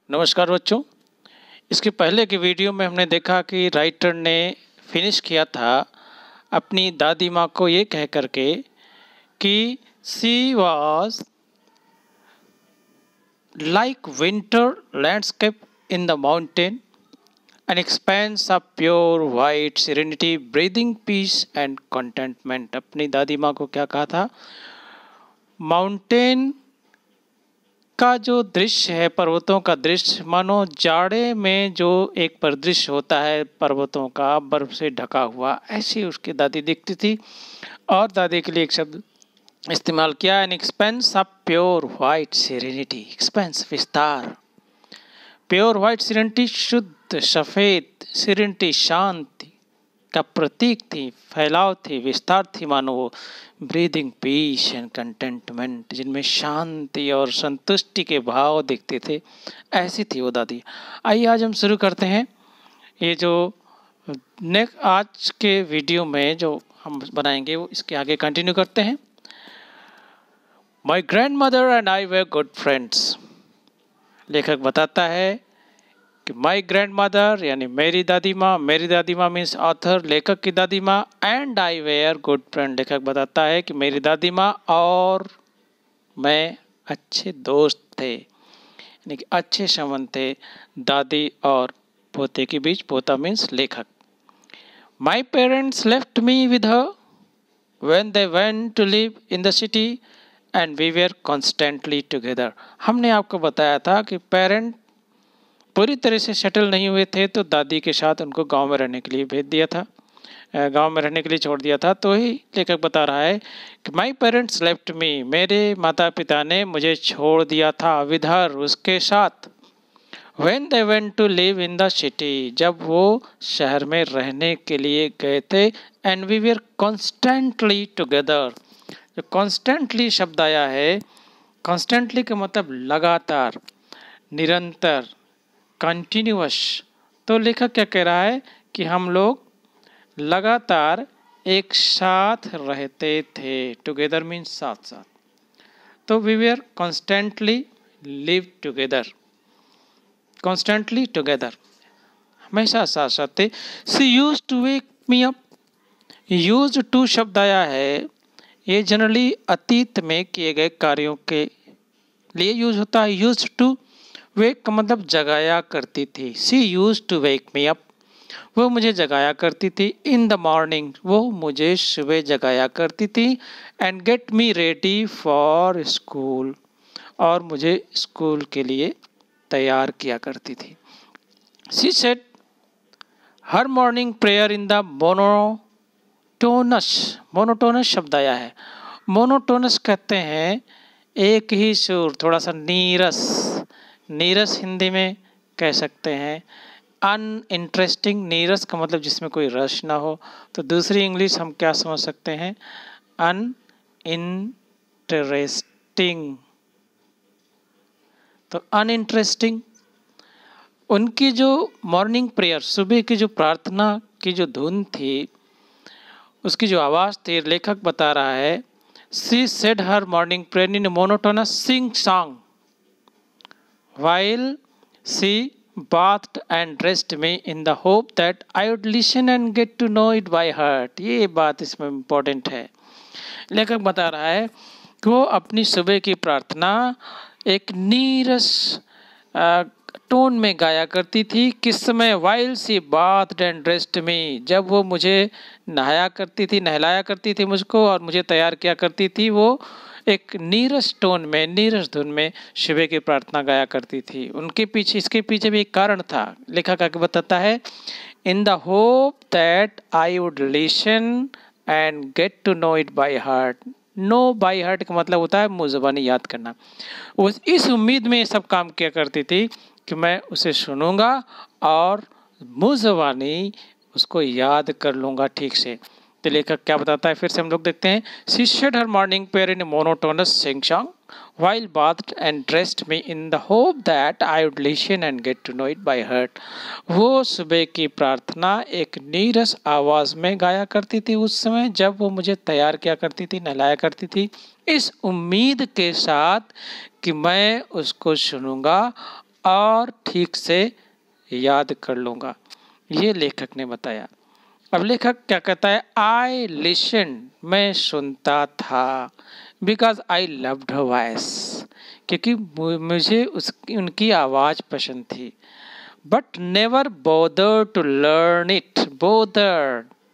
नमस्कार बच्चों। इसके पहले की वीडियो में हमने देखा कि राइटर ने फिनिश किया था अपनी दादी माँ को ये कह करके कि she was like winter landscape in the mountain an expanse of pure white serenity breathing peace and contentment. अपनी दादी माँ को क्या कहा था? माउंटेन का जो दृश्य है, पर्वतों का दृश्य, मानो जाड़े में जो एक परिदृश्य होता है पर्वतों का, बर्फ से ढका हुआ, ऐसी उसकी दादी दिखती थी। और दादी के लिए एक शब्द इस्तेमाल किया, N expanse of pure white serenity. Expense विस्तार, प्योर वाइट सेरेनिटी शुद्ध सफेद, सेरेनिटी शांति का प्रतीक थी, फैलाव थी, विस्तार थी, मानो वो ब्रीदिंग पीस एंड कंटेंटमेंट, जिनमें शांति और संतुष्टि के भाव दिखते थे, ऐसी थी वो दादी। आइए आज हम शुरू करते हैं। ये जो आज के वीडियो में जो हम बनाएंगे वो इसके आगे कंटिन्यू करते हैं। My grand mother and I were good friends. लेखक बताता है कि माई ग्रैंड मदर यानी मेरी दादी माँ मीन्स ऑथर, लेखक की दादी माँ, and I were good friend. लेखक बताता है कि मेरी दादी माँ और मैं अच्छे दोस्त थे, यानी कि अच्छे संबंध थे दादी और पोते के बीच। पोता मीन्स लेखक। My parents left me with her when they went to live in the city and we were constantly together. हमने आपको बताया था कि पेरेंट पूरी तरह से सेटल नहीं हुए थे तो दादी के साथ उनको गांव में रहने के लिए भेज दिया था, गांव में रहने के लिए छोड़ दिया था। तो ही लेखक बता रहा है कि माई पेरेंट्स लेफ्ट मी, मेरे माता पिता ने मुझे छोड़ दिया था, विद हर, उसके साथ, when they went to live in the city, जब वो शहर में रहने के लिए गए थे, and we were constantly together. जो कॉन्स्टेंटली शब्द आया है, कॉन्स्टेंटली का मतलब लगातार, निरंतर, कंटिन्यूअस। तो लेखक क्या कह रहा है कि हम लोग लगातार एक साथ रहते थे। टुगेदर मीन्स साथ साथ। तो we were constantly live together, constantly together, हमेशा साथ साथ थे। She use to wake me up. Use to शब्द आया है, ये जनरली अतीत में किए गए कार्यों के लिए यूज होता है। यूज टू वेक का मतलब जगाया करती थी। She use to wake me up, वो मुझे जगाया करती थी। इन द मॉर्निंग, वो मुझे सुबह जगाया करती थी। And get me ready for school, और मुझे स्कूल के लिए तैयार किया करती थी। She said her morning prayer in the monotonous. Monotonous शब्द आया है। मोनोटोनस कहते हैं एक ही सुर, थोड़ा सा नीरस, नीरस हिंदी में कह सकते हैं। अनइंटरेस्टिंग, नीरस का मतलब जिसमें कोई रस ना हो। तो दूसरी इंग्लिश हम क्या समझ सकते हैं? अनइंटरेस्टिंग। तो अनइंटरेस्टिंग। उनकी जो मॉर्निंग प्रेयर, सुबह की जो प्रार्थना की जो धुन थी, उसकी जो आवाज़ थी, लेखक बता रहा है, she said her morning prayer in monotonous sing song while she bathed and dressed me in the hope that I would listen and get to know it by heart। ये बात इसमें इम्पोर्टेंट है। लेखक बता रहा है कि वो अपनी सुबह की प्रार्थना एक नीरस टोन में गाया करती थी। किस समय? while she bathed and dressed me, जब वो मुझे नहाया करती थी, नहलाया करती थी मुझको और मुझे तैयार किया करती थी, वो एक नीरस टोन में, नीरस धुन में सुबह की प्रार्थना गाया करती थी। उनके पीछे, इसके पीछे भी एक कारण था। लेखक आगे बताता है, in the hope that I would listen and get to know it by heart. Know by heart का मतलब होता है मुँह ज़बानी याद करना। वो इस उम्मीद में ये सब काम किया करती थी कि मैं उसे सुनूंगा और मुँह ज़बानी उसको याद कर लूँगा ठीक से। तो लेखक क्या बताता है, फिर से हम लोग देखते हैं। She said her morning prayer in monotonous sing song while bathed and dressed me in the hope that I would listen and get to know it by heart। वो सुबह की प्रार्थना एक नीरस आवाज़ में गाया करती थी उस समय, जब वो मुझे तैयार किया करती थी, नहलाया करती थी, इस उम्मीद के साथ कि मैं उसको सुनूंगा और ठीक से याद कर लूँगा, ये लेखक ने बताया। अब लेखक क्या कहता है, आई लिसन, मैं सुनता था, because I loved her voice, क्योंकि मुझे उनकी आवाज़ पसंद थी। But never bother to learn it,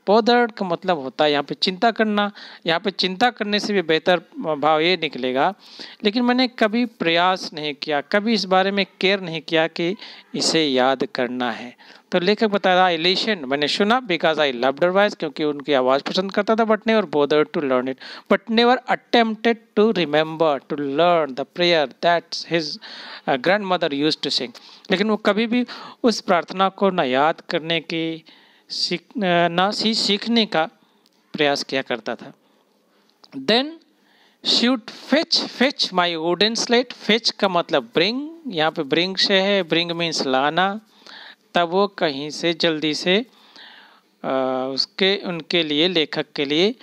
bother का मतलब होता है यहाँ पे चिंता करना, यहाँ पे चिंता करने से भी बेहतर भाव ये निकलेगा, लेकिन मैंने कभी प्रयास नहीं किया, कभी इस बारे में केयर नहीं किया कि इसे याद करना है। तो लेखक बता रहा, आई लिसन, मैंने सुना, because I loved her voice, क्योंकि उनकी आवाज़ पसंद करता था, but never bother to learn it, but never attempted to remember to learn the prayer that his grandmother use to sing, लेकिन वो कभी भी उस प्रार्थना को न याद करने की सीखने का प्रयास किया करता था। Then should fetch my wooden slate, fetch का मतलब ब्रिंग, यहाँ पे ब्रिंग से है, ब्रिंग मीन्स लाना, तब वो कहीं से जल्दी से उनके लिए, लेखक के लिए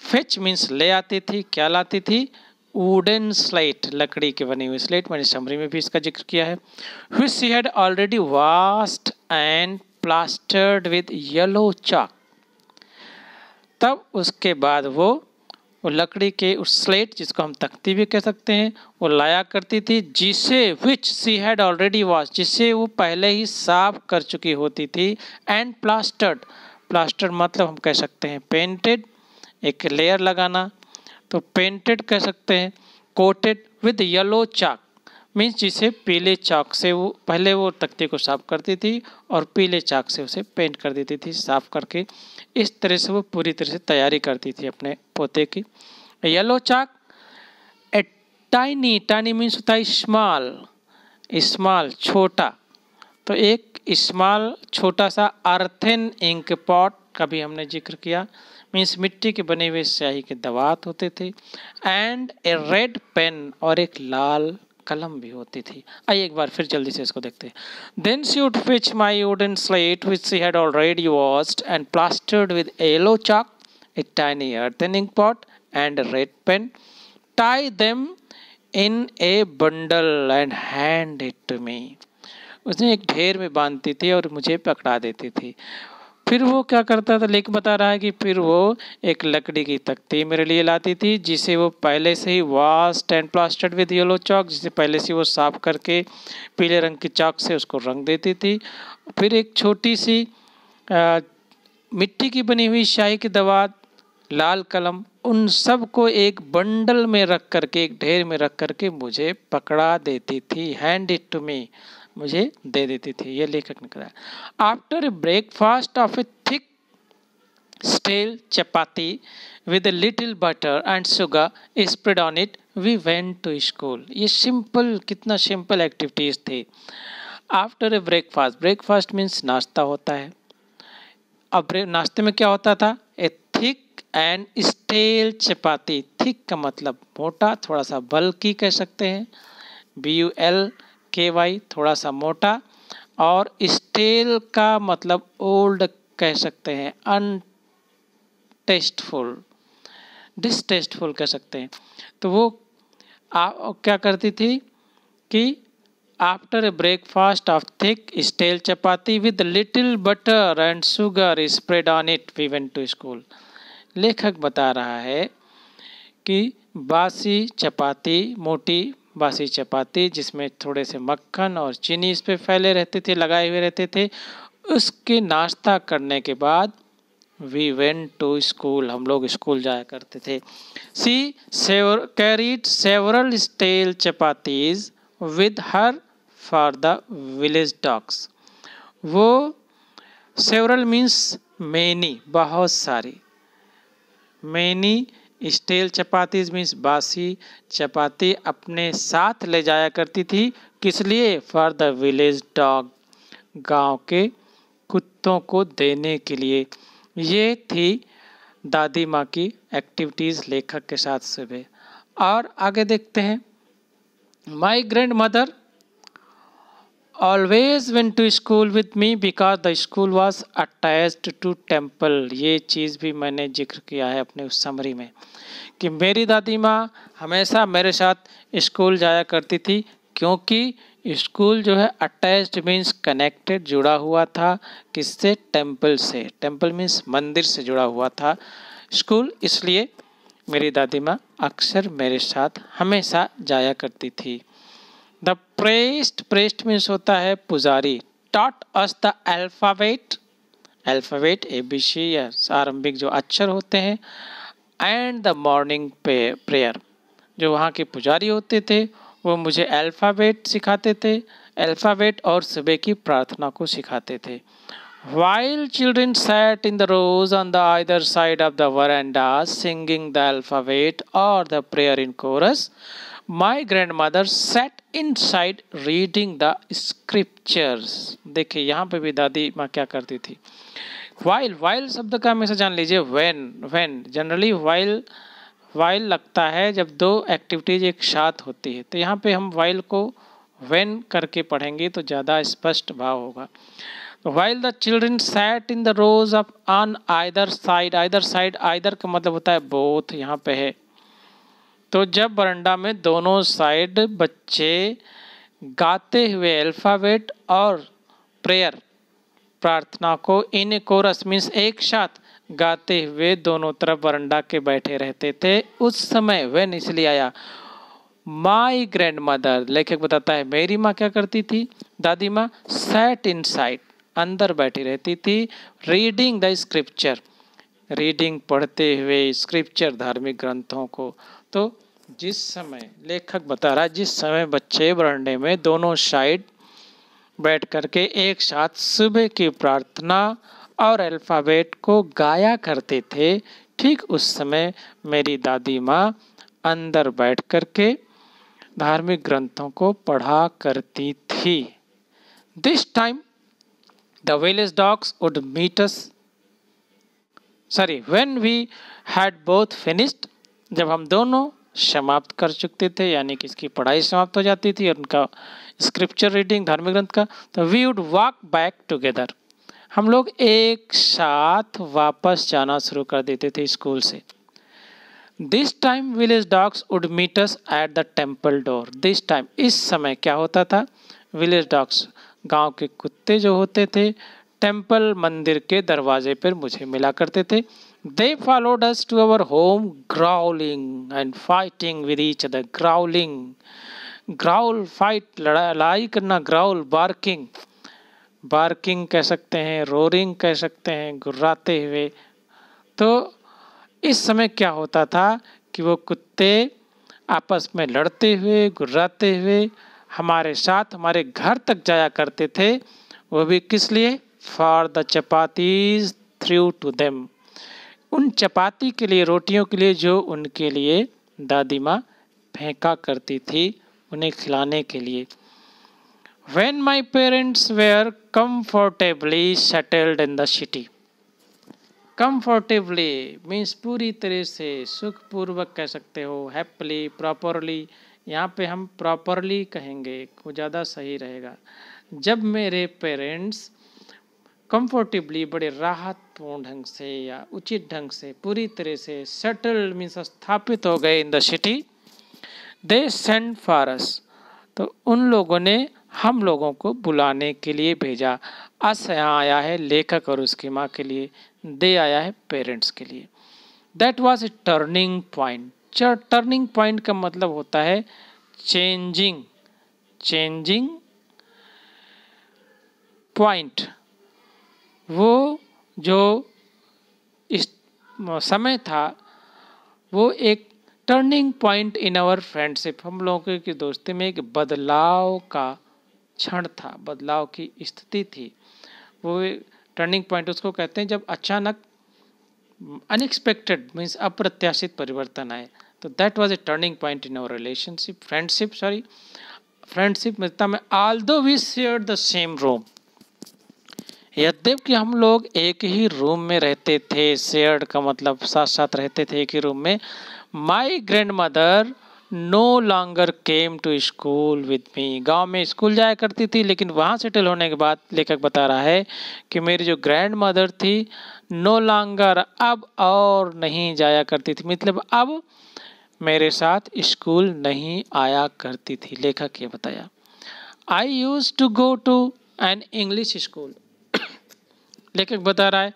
फेच मीन्स ले आती थी। क्या लाती थी, वुडन स्लेट, लकड़ी की बनी हुई स्लेट, मैंने समरी में भी इसका जिक्र किया है। which she had already washed and plastered with yellow chalk, तब उसके बाद वो लकड़ी के उस स्लेट, जिसको हम तख्ती भी कह सकते हैं, वो लाया करती थी, जिसे which she had already washed, जिसे वो पहले ही साफ कर चुकी होती थी, and plastered, प्लास्टर मतलब हम कह सकते हैं पेंटेड, एक लेयर लगाना, तो पेंटेड कह सकते हैं, coated with yellow chalk means जिसे पीले चाक से वो पहले वो तख्ते को साफ करती थी और पीले चाक से उसे पेंट कर देती थी, साफ करके इस तरह से वो पूरी तरह से तैयारी करती थी अपने पोते की। Yellow chalk, a tiny, tiny means होता है स्मॉल, स्मॉल छोटा, तो एक स्मॉल छोटा सा अर्थन इंक पॉट का भी हमने जिक्र किया, मीन्स मिट्टी के बने हुए स्याही के दवात होते थे, एंड ए रेड पेन, और एक लाल कलम भी होती थी। आइए एक बार फिर जल्दी से इसको देखते हैं। Then she would fetch my wooden slate which she had already washed and plastered with yellow chalk, a tiny earthen ink pot and a red pen, tie them in a bundle and hand it to me, उसने एक ढेर में बांधती थी और मुझे पकड़ा देती थी। फिर वो क्या करता था, लेख बता रहा है कि फिर वो एक लकड़ी की तख्ती मेरे लिए लाती थी, जिसे वो पहले से ही washed and plastered with yellow chalk, जिसे पहले से वो साफ करके पीले रंग की चाक से उसको रंग देती थी। फिर एक छोटी सी मिट्टी की बनी हुई स्याही की दवात, लाल कलम, उन सब को एक बंडल में रख करके, एक ढेर में रख करके मुझे पकड़ा देती थी, हैंड इट टू मी, मुझे दे देती थी। ये लेखक ने कहा। After a breakfast of a thick stale chapati with a little butter and sugar spread on it we went to school. ये सिंपल, कितना सिंपल एक्टिविटीज थे। After a breakfast, breakfast means नाश्ता होता है। अब नाश्ते में क्या होता था, a thick and stale chapati, thick का मतलब मोटा, थोड़ा सा बल्कि कह सकते हैं, BULKY, थोड़ा सा मोटा, और स्टेल का मतलब ओल्ड कह सकते हैं, अनटेस्टफुल, डिसटेस्टफुल कह सकते हैं। तो वो क्या करती थी कि after a breakfast of thick stale chapati with little butter and sugar spread on it we went to school. लेखक बता रहा है कि बासी चपाती, मोटी बासी चपाती जिसमें थोड़े से मक्खन और चीनी इस पे फैले रहते थे, लगाए हुए रहते थे, उसके नाश्ता करने के बाद वी वेंट टू स्कूल, हम लोग स्कूल जाया करते थे। She carried several stale chapatis with her for the village dogs. वो सेवरल मीन्स मैनी, बहुत सारी, मैनी स्टेल चपातीज मीन्स बासी चपाती अपने साथ ले जाया करती थी, किस लिए, फॉर द विलेज डॉग, गांव के कुत्तों को देने के लिए। ये थी दादी माँ की एक्टिविटीज़ लेखक के साथ सुबह। और आगे देखते हैं। My grandmother always went to school with me because the school was attached to temple. ये चीज़ भी मैंने जिक्र किया है अपने उस समरी में कि मेरी दादी माँ हमेशा मेरे साथ स्कूल जाया करती थी, क्योंकि स्कूल जो है अटैच्ड मीन्स कनेक्टेड, जुड़ा हुआ था किससे? टेम्पल से। टेम्पल मीन्स मंदिर से जुड़ा हुआ था स्कूल, इसलिए मेरी दादी माँ अक्सर मेरे साथ हमेशा जाया करती थी। द प्रेस्ट, प्रेस्ट मीन्स होता है पुजारी। Taught us the alphabet, alphabet ABC या आरंभिक जो अक्षर होते हैं, एंड द मॉर्निंग प्रेयर, जो वहाँ के पुजारी होते थे वो मुझे अल्फ़ाबेट सिखाते थे, अल्फ़ाबेट और सुबह की प्रार्थना को सिखाते थे। While children sat in the rows on the either side of the veranda singing the alphabet or the prayer in chorus, my grandmother sat inside reading the scriptures। देखिए यहाँ पे भी दादी माँ क्या करती थी। while शब्द का हमेशा जान लीजिए when जनरली while लगता है जब दो एक्टिविटीज एक साथ होती है, तो यहाँ पे हम while को when करके पढ़ेंगे तो ज़्यादा स्पष्ट भाव होगा। While the children sat in the rows of on either side, either का मतलब होता है both, यहाँ पे है। तो जब बरंडा में दोनों साइड बच्चे गाते हुए अल्फ़ाबेट और प्रेयर, प्रार्थना को इन कोरस मीन्स एक साथ गाते हुए दोनों तरफ बरंडा के बैठे रहते थे, उस समय व्हेन इसलिए आया। माई ग्रैंड मदर, लेखक बताता है मेरी माँ क्या करती थी, दादी माँ, सैट इन साइड, अंदर बैठी रहती थी, रीडिंग द स्क्रिप्चर, रीडिंग पढ़ते हुए स्क्रिप्चर धार्मिक ग्रंथों को। तो जिस समय लेखक बता रहा है जिस समय बच्चे बरंडे में दोनों साइड बैठ करके एक साथ सुबह की प्रार्थना और अल्फ़ाबेट को गाया करते थे, ठीक उस समय मेरी दादी माँ अंदर बैठ करके धार्मिक ग्रंथों को पढ़ा करती थी। This time the village dogs would meet us, when we had both finished, जब हम दोनों समाप्त कर चुके थे, यानी कि इसकी पढ़ाई समाप्त हो जाती थी और उनका स्क्रिप्चर रीडिंग धार्मिक ग्रंथ का, तो we would walk back together, हम लोग एक साथ वापस जाना शुरू कर देते थे स्कूल से। This time village dogs would meet us at the temple door. This time, इस समय क्या होता था, विलेज डॉग्स गांव के कुत्ते जो होते थे टेम्पल मंदिर के दरवाजे पर मुझे मिला करते थे। They followed us to our home growling and fighting with each other. Growling, growl, fight, लड़ाई करना, growl, barking, barking कह सकते हैं, roaring कह सकते हैं, गुर्राते हुए। तो इस समय क्या होता था कि वो कुत्ते आपस में लड़ते हुए, गुर्राते हुए हमारे साथ हमारे घर तक जाया करते थे, वो भी किस लिए? For the chapatis threw to them, उन चपाती के लिए, रोटियों के लिए जो उनके लिए दादी माँ फेंका करती थी उन्हें खिलाने के लिए। When my parents were comfortably settled in the city, comfortably means पूरी तरह से सुखपूर्वक कह सकते हो, happily, properly, यहाँ पे हम properly कहेंगे, वो ज़्यादा सही रहेगा। जब मेरे पेरेंट्स कंफर्टेबली, बड़े राहतपूर्ण ढंग से या उचित ढंग से पूरी तरह से सेटल्ड मीन्स स्थापित हो गए इन the city, they send for us, तो उन लोगों ने हम लोगों को बुलाने के लिए भेजा। अस यहाँ आया है लेखक और उसकी माँ के लिए, दे आया है पेरेंट्स के लिए। That was a turning point. Turning point का मतलब होता है चेंजिंग, चेंजिंग पॉइंट। वो जो इस समय था वो एक turning point in our friendship, हम लोगों की दोस्ती में एक बदलाव का क्षण था, बदलाव की स्थिति थी। वो टर्निंग पॉइंट उसको कहते हैं जब अचानक, अनएक्सपेक्टेड मीन्स अप्रत्याशित परिवर्तन आए। तो that was a turning point in our relationship, friendship मिलता में। Although we shared the same room, यद्यपि हम लोग एक ही रूम में रहते थे, शेयर्ड का मतलब साथ साथ रहते थे एक ही रूम में। My grandmother no longer came to school with me, गांव में स्कूल जाया करती थी लेकिन वहाँ सेटल होने के बाद लेखक बता रहा है कि मेरी जो ग्रैंड मदर थी नो लॉन्गर, अब और नहीं जाया करती थी, मतलब अब मेरे साथ स्कूल नहीं आया करती थी, लेखक ये बताया। I used to go to an English school. लेखक बता रहा है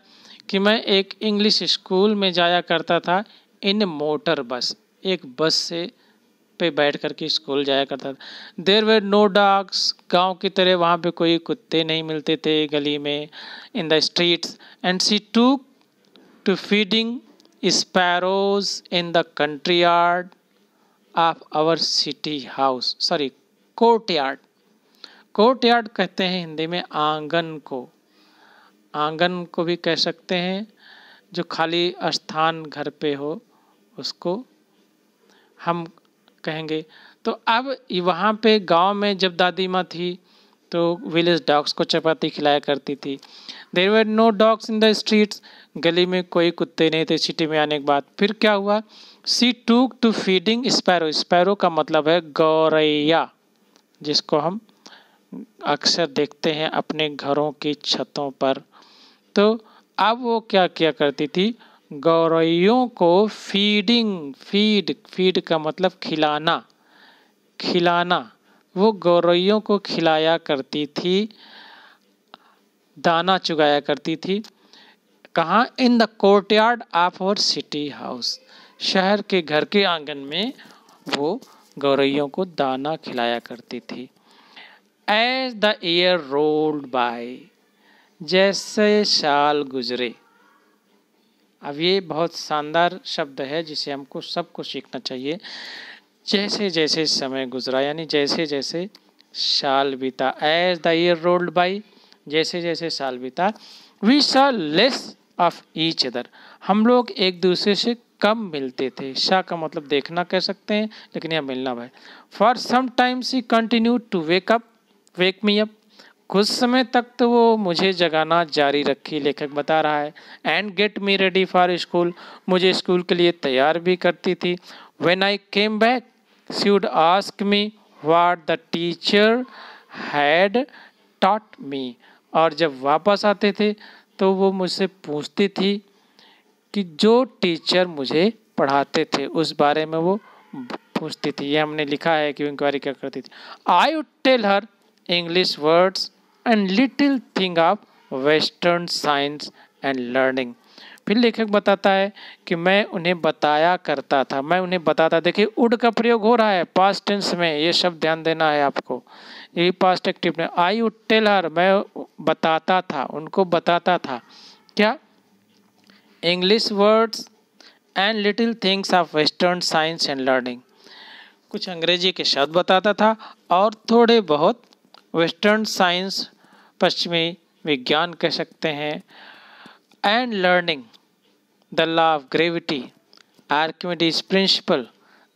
कि मैं एक इंग्लिश स्कूल में जाया करता था इन मोटर बस, एक बस से पे बैठ करके स्कूल जाया करता था। देयर वर नो डॉग्स, गांव की तरह वहाँ पे कोई कुत्ते नहीं मिलते थे गली में, in the streets, and she took to feeding sparrows in the country yard of our city house, sorry courtyard. Courtyard कहते हैं हिंदी में आंगन को, आंगन को भी कह सकते हैं, जो खाली स्थान घर पे हो उसको हम कहेंगे। तो अब वहाँ पे गांव में जब दादी माँ थी तो विलेज डॉग्स को चपाती खिलाया करती थी। There were no dogs in the streets, गली में कोई कुत्ते नहीं थे सिटी में आने के बाद। फिर क्या हुआ, सी टूक टू फीडिंग स्पैरो, स्पैरो का मतलब है गौरैया, जिसको हम अक्सर देखते हैं अपने घरों की छतों पर। तो अब वो क्या किया करती थी, गौरैयों को फीडिंग, फीड का मतलब खिलाना, खिलाना, वो गौरैयों को खिलाया करती थी, दाना चुगाया करती थी। कहाँ, in the courtyard of our city house, शहर के घर के आंगन में वो गौरैयों को दाना खिलाया करती थी। As the year rolled by, जैसे साल गुजरे। अब ये बहुत शानदार शब्द है जिसे हमको सबको सीखना चाहिए। जैसे जैसे समय गुजरा, यानी जैसे जैसे साल बीता, as the year rolled by, जैसे जैसे साल बीता, we saw less of each other, हम लोग एक दूसरे से कम मिलते थे। सा का मतलब देखना कह सकते हैं, लेकिन यह मिलना भाई। For some times he continue to wake me up, कुछ समय तक तो वो मुझे जगाना जारी रखी, लेखक बता रहा है। And get me ready for school, मुझे स्कूल के लिए तैयार भी करती थी। When I came back she would ask me what the teacher had taught me, और जब वापस आते थे तो वो मुझसे पूछती थी कि जो टीचर मुझे पढ़ाते थे उस बारे में वो पूछती थी। ये हमने लिखा है कि इंक्वायरी क्या करती थी। I would tell her English words and little thing of western science and learning. फिर लेखक बताता है कि मैं उन्हें बताया करता था, मैं उन्हें बताता, देखिए उड का प्रयोग हो रहा है पास्ट टेंस में, ये शब्द ध्यान देना है आपको, यही पास्ट एक्टिव में। आई वुड टेल हर, मैं बताता था, उनको बताता था क्या, English words and little things of western science and learning, कुछ अंग्रेजी के शब्द बताता था और थोड़े बहुत वेस्टर्न साइंस, पश्चिमी विज्ञान कह सकते हैं, and learning, the law of gravity, Archimedes principle,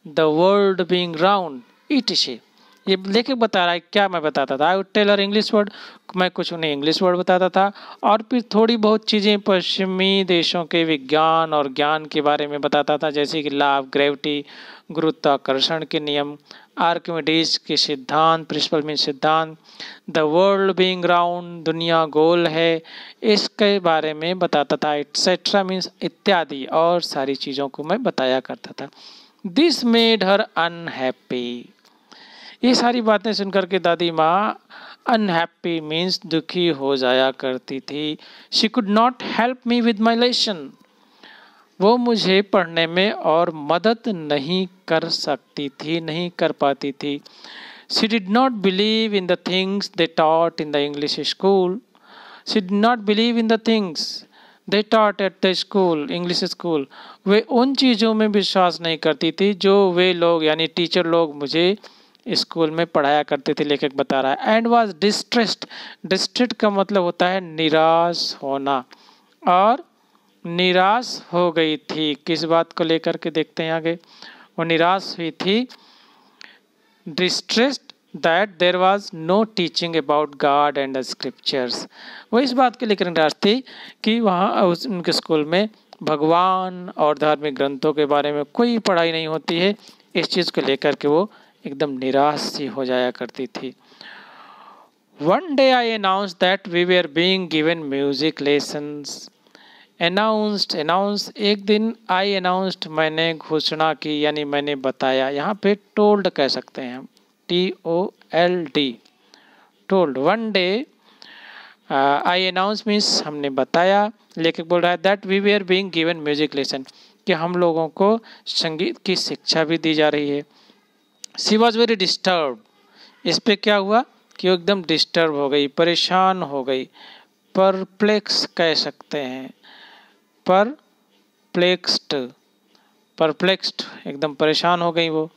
the world being round, इटसे। ये लेखक बता रहा है क्या मैं बताता था। I would tell her English word, मैं कुछ उन्हें इंग्लिश वर्ड बताता था, और फिर थोड़ी बहुत चीज़ें पश्चिमी देशों के विज्ञान और ज्ञान के बारे में बताता था, जैसे कि लॉ ऑफ ग्रेविटी, गुरुत्वाकर्षण के नियम, आर्किमिडीज के सिद्धांत, प्रिंसिपल मीन सिद्धांत, द वर्ल्ड बीइंग राउंड, दुनिया गोल है, इसके बारे में बताता था, एटसेट्रा मीन्स इत्यादि, और सारी चीज़ों को मैं बताया करता था। दिस मेड हर अनहैप्पी, ये सारी बातें सुनकर के दादी माँ अनहैप्पी मीन्स दुखी हो जाया करती थी। She could not help me with my lesson, वो मुझे पढ़ने में और मदद नहीं कर सकती थी, नहीं कर पाती थी। She did not believe in the things they taught in the English school, she did not believe in the things they taught at the school, English school, वे उन चीज़ों में विश्वास नहीं करती थी जो वे लोग यानी टीचर लोग मुझे स्कूल में पढ़ाया करते थे, लेखक बता रहा है। एंड वॉज डिस्ट्रेस्ड, डिस्ट्रेस्ड का मतलब होता है निराश होना, और निराश हो गई थी, किस बात को लेकर के देखते हैं आगे। वो निराश हुई थी, distressed that there was no teaching about God and the scriptures, वो इस बात के लेकर निराश थी कि वहाँ उनके स्कूल में भगवान और धार्मिक ग्रंथों के बारे में कोई पढ़ाई नहीं होती है। इस चीज़ को लेकर के वो एकदम निराश सी हो जाया करती थी। One day I announce that we were being given music lessons, announce एक दिन, आई अनाउंस्ड मैंने घोषणा की, यानी मैंने बताया, यहाँ पे टोल्ड कह सकते हैं हम, TOLD, told one day I announce means हमने बताया, लेखक बोल रहा है that we were being given music lesson, कि हम लोगों को संगीत की शिक्षा भी दी जा रही है। शी वॉज वेरी डिस्टर्ब, इस पे क्या हुआ कि वो एकदम डिस्टर्ब हो गई, परेशान हो गई, परप्लेक्स कह सकते हैं, परप्लेक्स्ड एकदम परेशान हो गई वो।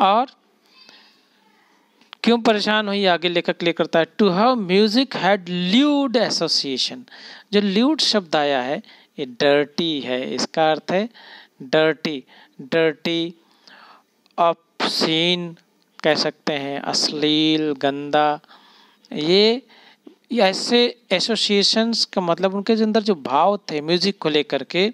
और क्यों परेशान हुई आगे लेखक क्लियर करता है, to her music had lewd association, जो ल्यूड शब्द आया है ये डर्टी है, इसका अर्थ है डर्टी ऑब्सीन कह सकते हैं, अश्लील, गंदा। ये ऐसे एसोसिएशंस का मतलब उनके अंदर जो भाव थे म्यूजिक को लेकर के,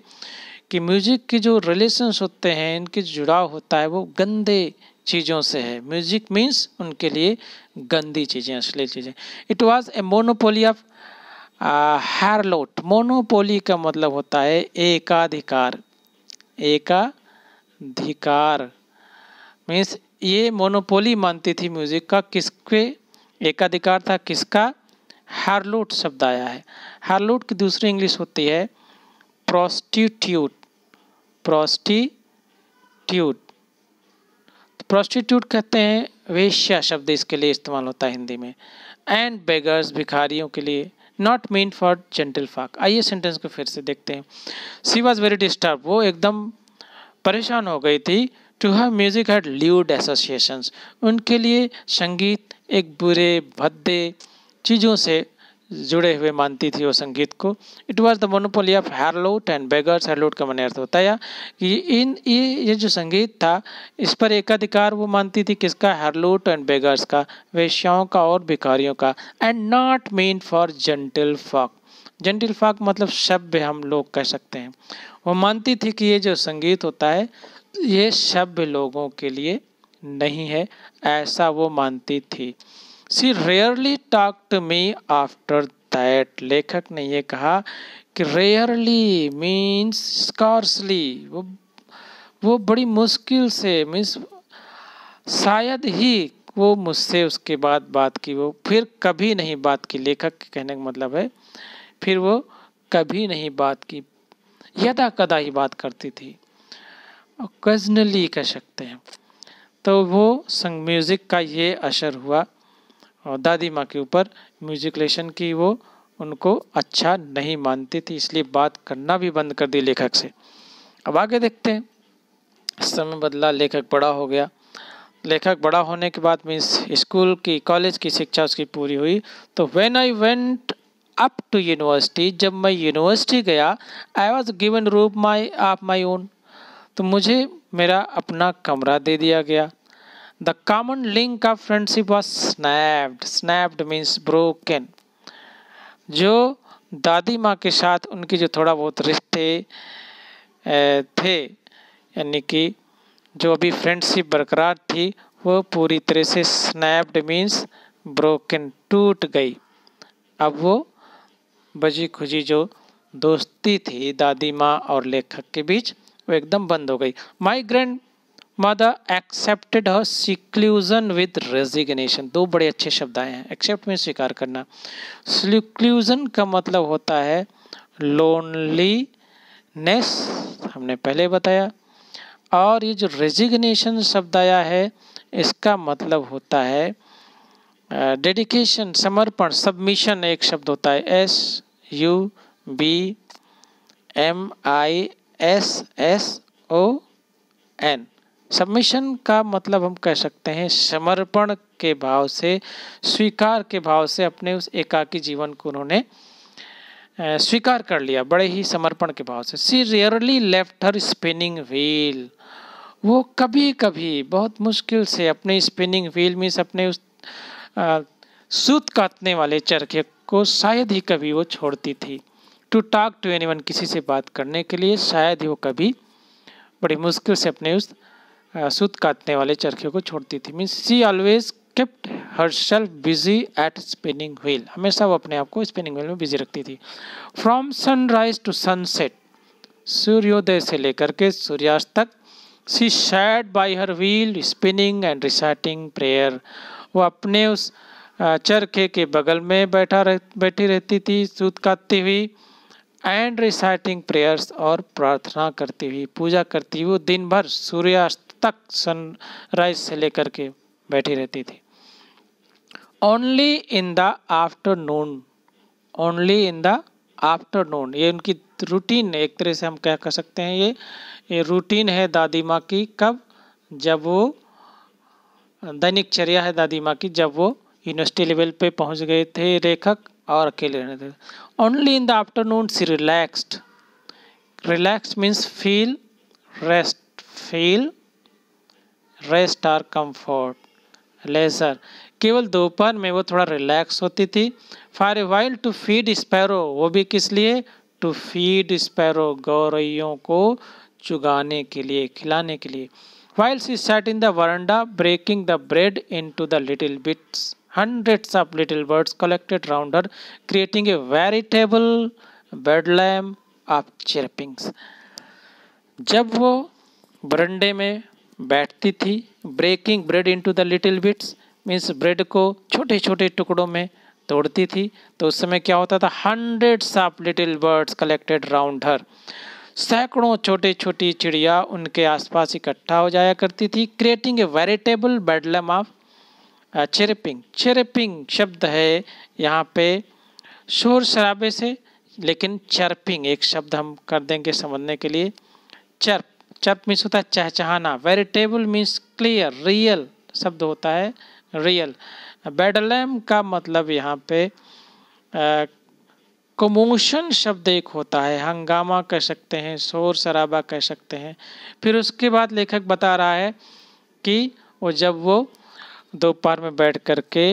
कि म्यूजिक के जो रिलेशंस होते हैं, इनके जुड़ाव होता है वो गंदे चीज़ों से है। म्यूजिक मीन्स उनके लिए गंदी चीज़ें, अश्लील चीज़ें। It was a monopoly of harlot, monopoly का मतलब होता है एकाधिकार, मीन्स ये मोनोपोली मानती थी म्यूजिक का, किसके एकाधिकार था, किसका, हार्लोट शब्द आया है। हार्लोट की दूसरी इंग्लिश होती है प्रोस्टिट्यूट, प्रोस्टिट्यूट कहते हैं वेश्या शब्द इसके लिए इस्तेमाल होता है हिंदी में। एंड बेगर्स, भिखारियों के लिए। Not mean for gentle folk. आइए सेंटेंस को फिर से देखते हैं। शी वॉज वेरी डिस्टर्ब, वो एकदम परेशान हो गई थी। To her music had lewd associations, उनके लिए संगीत एक बुरे भद्दे चीज़ों से जुड़े हुए मानती थी वो संगीत को। It was the monopoly of harlot and beggars, harlot का माने अर्थ होता है कि ये जो संगीत था इस पर एकाधिकार वो मानती थी, किसका, हार्लोट एंड बेगर्स का, वेश्याओं का और भिखारियों का। And not mean for gentle folk, gentle folk मतलब सभ्य हम लोग कह सकते हैं। वो मानती थी कि ये जो संगीत होता है ये सभ्य लोगों के लिए नहीं है, ऐसा वो मानती थी। She rarely talked to me after that, लेखक ने ये कहा कि rarely means scarcely, वो बड़ी मुश्किल से, मीन्स शायद ही वो मुझसे उसके बाद बात की, वो फिर कभी नहीं बात की। लेखक के कहने का मतलब है फिर वो कभी नहीं बात की, यदा कदा ही बात करती थी, ओकेजनली कह सकते हैं। तो वो संग म्यूज़िक का ये असर हुआ और दादी माँ के ऊपर म्यूजिक लेसन की वो उनको अच्छा नहीं मानती थी, इसलिए बात करना भी बंद कर दी लेखक से। अब आगे देखते हैं। समय बदला, लेखक बड़ा हो गया। लेखक बड़ा होने के बाद मीन्स स्कूल की, कॉलेज की शिक्षा उसकी पूरी हुई। तो when I went up to university, जब मैं यूनिवर्सिटी गया, I was given room of my own, तो मुझे मेरा अपना कमरा दे दिया गया। The common link of friendship was snapped. Snapped means broken. जो दादी माँ के साथ उनकी जो थोड़ा बहुत रिश्ते थे, यानी कि जो अभी फ्रेंडशिप बरकरार थी, वो पूरी तरह से snapped means broken, टूट गई। अब वो बजी खुजी जो दोस्ती थी दादी माँ और लेखक के बीच, वो एकदम बंद हो गई। My grandmother accepted her seclusion with resignation। दो बड़े अच्छे शब्द आए हैं। एक्सेप्ट में स्वीकार करना, seclusion का मतलब होता है लोनलीनेस, हमने पहले बताया। और ये जो रेजिग्नेशन शब्द आया है इसका मतलब होता है डेडिकेशन, समर्पण, सबमिशन एक शब्द होता है, SUBMISSON। सबमिशन का मतलब हम कह सकते हैं समर्पण के भाव से, स्वीकार के भाव से अपने उस एकाकी जीवन को उन्होंने स्वीकार कर लिया, बड़े ही समर्पण के भाव से। She rarely left her spinning wheel, वो कभी कभी बहुत मुश्किल से अपने स्पिनिंग व्हील में, अपने उस सूत काटने वाले चरखे को शायद ही कभी वो छोड़ती थी। टू टॉक टू एनीवन, किसी से बात करने के लिए शायद ही वो कभी बड़ी मुश्किल से अपने उस सूत काटने वाले चरखे को छोड़ती थी। Means she always kept herself busy at spinning wheel, हमेशा वो अपने आप को स्पिनिंग व्हील में बिजी रखती थी। फ्रॉम सनराइज टू सनसेट, सूर्योदय से लेकर के सूर्यास्त तक। She set bye her wheel spinning and reciting prayer, वो अपने उस चरखे के बगल में बैठी रहती थी सूत काटती हुई। एंड रिसाइटिंग प्रेयर्स, और प्रार्थना करती हुई, पूजा करती हुई वो दिन भर सूर्यास्त तक सनराइज से लेकर के बैठी रहती थी। Only in the afternoon, only in the afternoon, ये उनकी रूटीन, एक तरह से हम क्या कह सकते हैं, ये रूटीन है दादी माँ की। कब? जब वो दैनिक चर्या है दादी माँ की, जब वो यूनिवर्सिटी लेवल पे पहुंच गए थे लेखक और अकेले रहने थे। Only in the afternoon she relaxed, relax means feel rest और कंफर्ट, लेजर। केवल दोपहर में वो थोड़ा रिलैक्स होती थी। For a while to feed sparrow, वो भी किस लिए? टू फीड स्पैरो, गौरैयों को चुगाने के लिए, खिलाने के लिए। While she sat in the veranda breaking the bread into the little bits, hundreds of little birds collected round her, creating a veritable bedlam of chirpings. जब वो बरंडे में बैठती थी, breaking bread into the little bits means bread को छोटे छोटे टुकड़ों में तोड़ती थी, तो उस समय क्या होता था? Hundreds of little birds collected round her, सैकड़ों छोटे छोटी चिड़िया उनके आसपास इकट्ठा हो जाया करती थी। Creating a veritable bedlam of chirping, chirping शब्द है यहाँ पे शोर शराबे से, लेकिन चर्पिंग एक शब्द हम कर देंगे समझने के लिए। चर्प, चर्प मीन्स होता है चहचहाना, वेरिटेबल मीन्स क्लियर, रियल शब्द होता है, रियल। बेडलम का मतलब यहाँ पे कमोशन शब्द एक होता है, हंगामा कह सकते हैं, शोर शराबा कह सकते हैं। फिर उसके बाद लेखक बता रहा है कि जब वो दोपहर में बैठ करके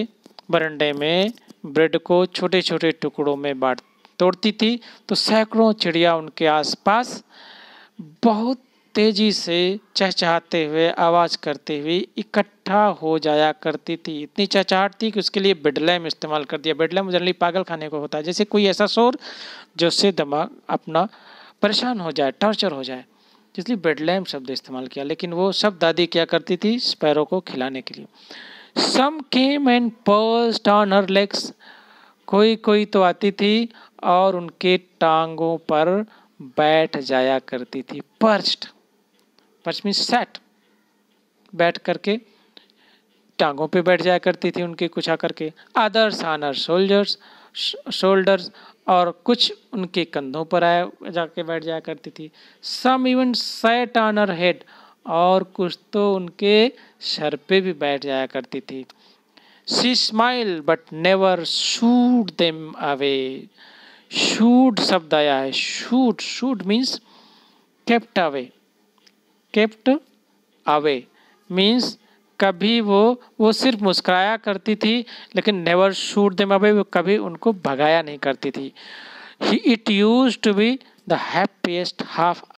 बरंडे में ब्रेड को छोटे छोटे टुकड़ों में तोड़ती थी, तो सैकड़ों चिड़िया उनके आसपास बहुत तेजी से चहचहाते हुए, आवाज़ करते हुए इकट्ठा हो जाया करती थी। इतनी चहचहाट थी कि उसके लिए बेडलैम इस्तेमाल कर दिया। बेडलैम जनरली पागल खाने को होता है, जैसे कोई ऐसा शोर जो उससे दिमाग अपना परेशान हो जाए, टॉर्चर हो जाए, इसलिए बेडलैम शब्द इस्तेमाल किया। लेकिन वो सब दादी क्या करती थी? स्पैरो को खिलाने के लिए। Some came and perched on her legs, कोई कोई तो आती थी और उनके टांगों पर बैठ जाया करती थी। पर्च्ड, पर्च मीन्स सैट, बैठ करके टांगों पे बैठ जाया करती थी उनके कुछ आकर के। अदर्स ऑन हर शोल्डर्स, और कुछ उनके कंधों पर आया जाके बैठ जाया करती थी। Some even sat on her head, और कुछ तो उनके सर पे भी बैठ जाया करती थी। She smile but never should them away, should शब्द आया है, should, should means kept away, kept away means कभी वो सिर्फ मुस्कुराया करती थी, लेकिन नेवर शूट देम अवे, वो कभी उनको भगाया नहीं करती थी। It used to be the happiest half